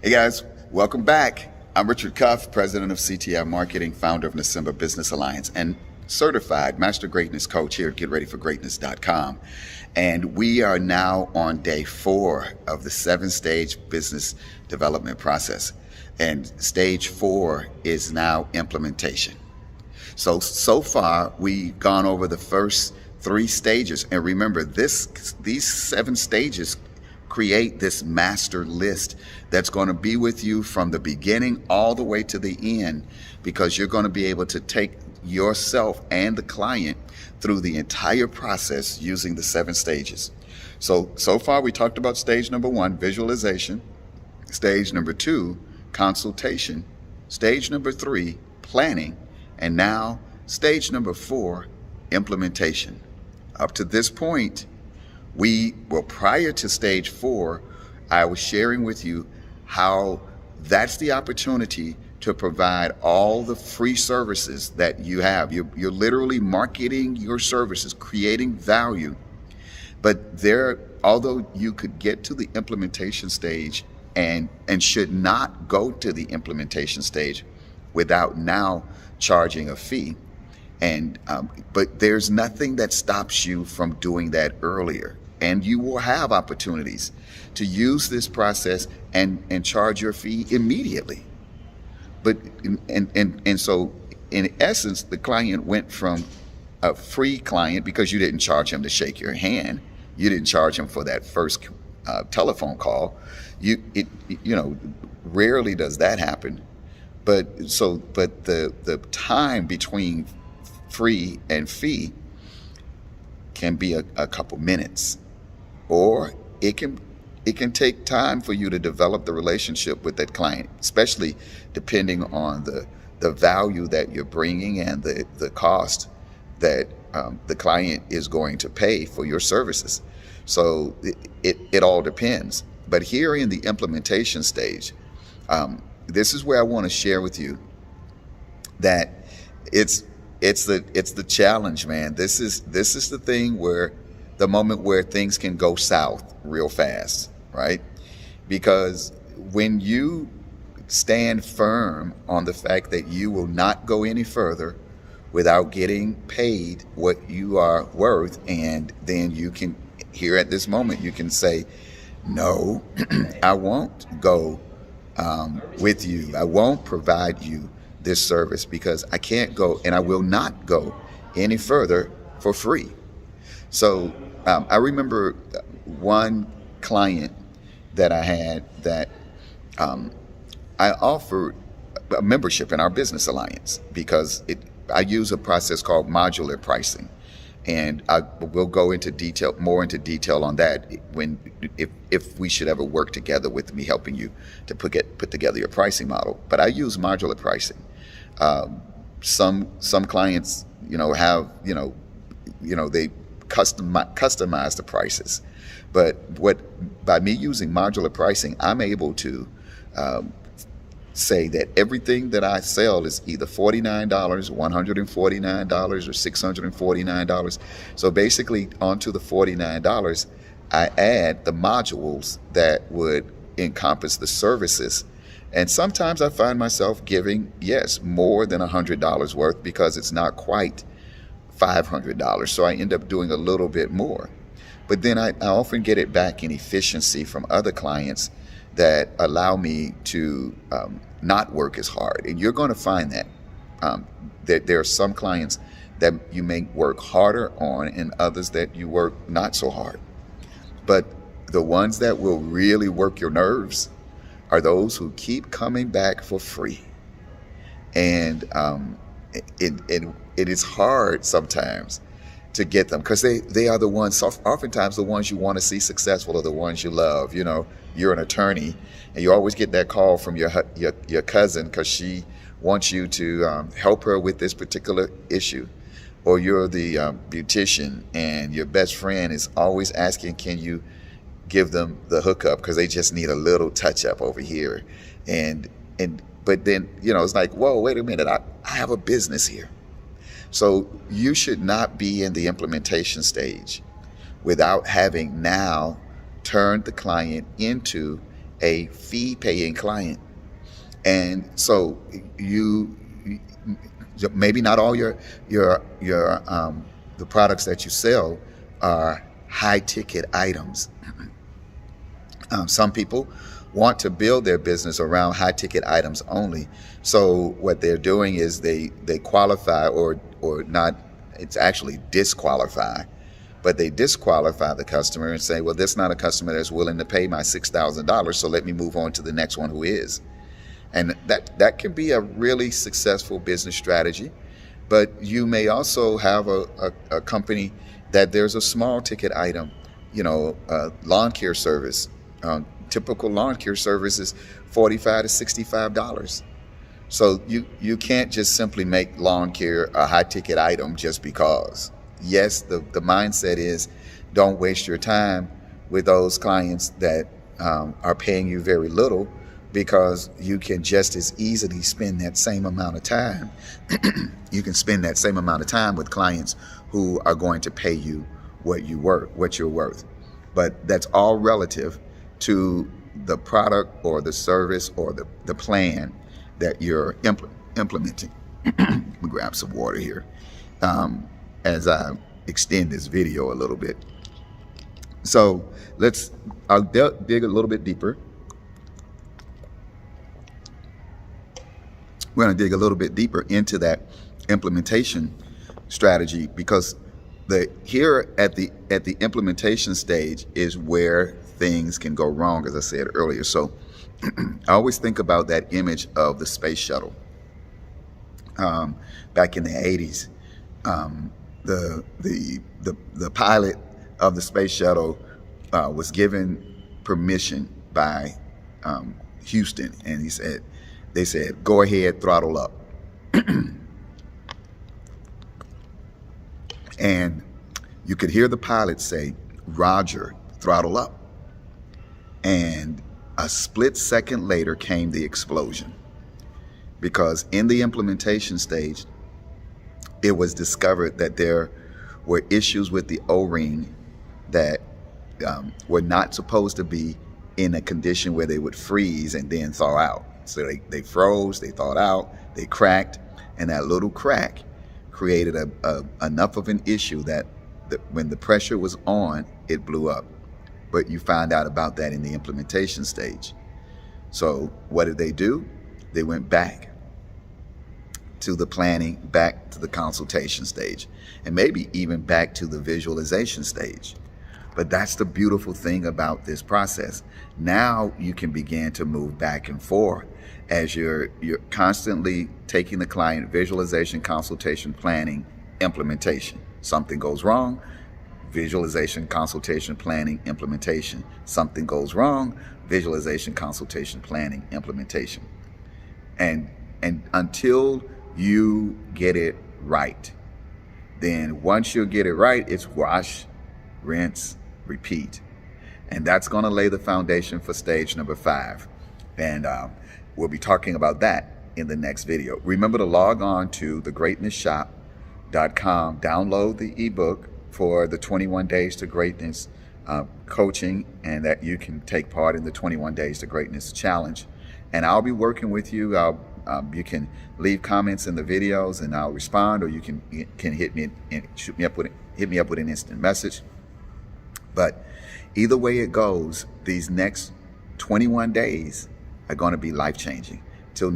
Hey guys, welcome back. I'm Richard Cuff, president of CTI Marketing, founder of December Business Alliance, and certified Master Greatness Coach here at GetReadyForGreatness.com. And we are now on day 4 of the 7-stage business development process. And stage 4 is now implementation. So far, we've gone over the first 3 stages. And remember, these 7 stages create this master list that's going to be with you from the beginning all the way to the end, because you're going to be able to take yourself and the client through the entire process using the 7 stages. So far we talked about stage number 1, visualization, stage number 2, consultation, stage number 3, planning, and now stage number 4, implementation. Up to this point, prior to stage 4, I was sharing with you how that's the opportunity to provide all the free services that you have. You're literally marketing your services, creating value. But although you could get to the implementation stage and should not go to the implementation stage without now charging a fee, but there's nothing that stops you from doing that earlier. And you will have opportunities to use this process and charge your fee immediately. But so in essence, the client went from a free client, because you didn't charge him to shake your hand, you didn't charge him for that first telephone call. Rarely does that happen. But the time between free and fee can be a couple minutes, or it can take time for you to develop the relationship with that client, especially depending on the value that you're bringing and the cost that the client is going to pay for your services. So it all depends. But here in the implementation stage, this is where I want to share with you that it's the challenge, man. This is the thing the moment where things can go south real fast, right? Because when you stand firm on the fact that you will not go any further without getting paid what you are worth, and then you can, here at this moment, you can say, no, I won't go with you. I won't provide you this service because I can't go, and I will not go any further for free. So I remember one client that I had that I offered a membership in our business alliance because I use a process called modular pricing, and we'll go into more into detail on that if we should ever work together with me helping you to put together your pricing model. But I use modular pricing. Some clients, have they customize the prices, but by me using modular pricing, I'm able to say that everything that I sell is either $49, $149, or $649. So basically, onto the $49, I add the modules that would encompass the services. And sometimes I find myself giving, more than $100 worth, because it's not quite $500. So I end up doing a little bit more. But then I often get it back in efficiency from other clients that allow me to not work as hard. And you're going to find that there are some clients that you may work harder on and others that you work not so hard. But the ones that will really work your nerves are those who keep coming back for free. And it is hard sometimes to get them, because they are the ones, oftentimes the ones you want to see successful are the ones you love. You're an attorney and you always get that call from your cousin because she wants you to help her with this particular issue. Or you're the beautician and your best friend is always asking, can you give them the hookup because they just need a little touch up over here. But then, it's like, whoa, wait a minute, I have a business here. So you should not be in the implementation stage without having now turned the client into a fee-paying client. And so you maybe not all the products that you sell are high-ticket items. Some people want to build their business around high-ticket items only. So what they're doing is they qualify or not. It's actually disqualify. But they disqualify the customer and say, well, this is not a customer that's willing to pay my $6,000, so let me move on to the next one who is. And that can be a really successful business strategy. But you may also have a company that there's a small ticket item, lawn care service. Typical lawn care service is $45 to $65. So you can't just simply make lawn care a high ticket item just because. Yes, the mindset is don't waste your time with those clients that are paying you very little, because you can just as easily spend that same amount of time. You can spend that same amount of time with clients who are going to pay you what you're worth. But that's all relative to the product or the service or the plan that you're implementing. Let me grab some water here as I extend this video a little bit. So I'll dig a little bit deeper. We're going to dig a little bit deeper into that implementation strategy, because here at the implementation stage is where things can go wrong, as I said earlier. So I always think about that image of the space shuttle. Back in the 80s, the pilot of the space shuttle was given permission by Houston, and they said, go ahead, throttle up. And you could hear the pilot say, Roger, throttle up. And a split second later came the explosion, because in the implementation stage, it was discovered that there were issues with the O-ring that were not supposed to be in a condition where they would freeze and then thaw out. So they froze, they thawed out, they cracked, and that little crack created enough of an issue that when the pressure was on, it blew up. But you find out about that in the implementation stage. So what did they do? They went back to the planning, back to the consultation stage, and maybe even back to the visualization stage. But that's the beautiful thing about this process. Now you can begin to move back and forth as you're constantly taking the client: visualization, consultation, planning, implementation. Something goes wrong, visualization, consultation, planning, implementation. Something goes wrong, visualization, consultation, planning, implementation. And until you get it right, then once you get it right, it's wash, rinse, repeat. And that's going to lay the foundation for stage number 5. And we'll be talking about that in the next video. Remember to log on to thegreatnessshop.com, download the ebook for the 21 Days to Greatness coaching, and that you can take part in the 21 Days to Greatness challenge. And I'll be working with you. You can leave comments in the videos and I'll respond, or you can hit me and hit me up with an instant message. But either way it goes, these next 21 days are going to be life-changing. Till next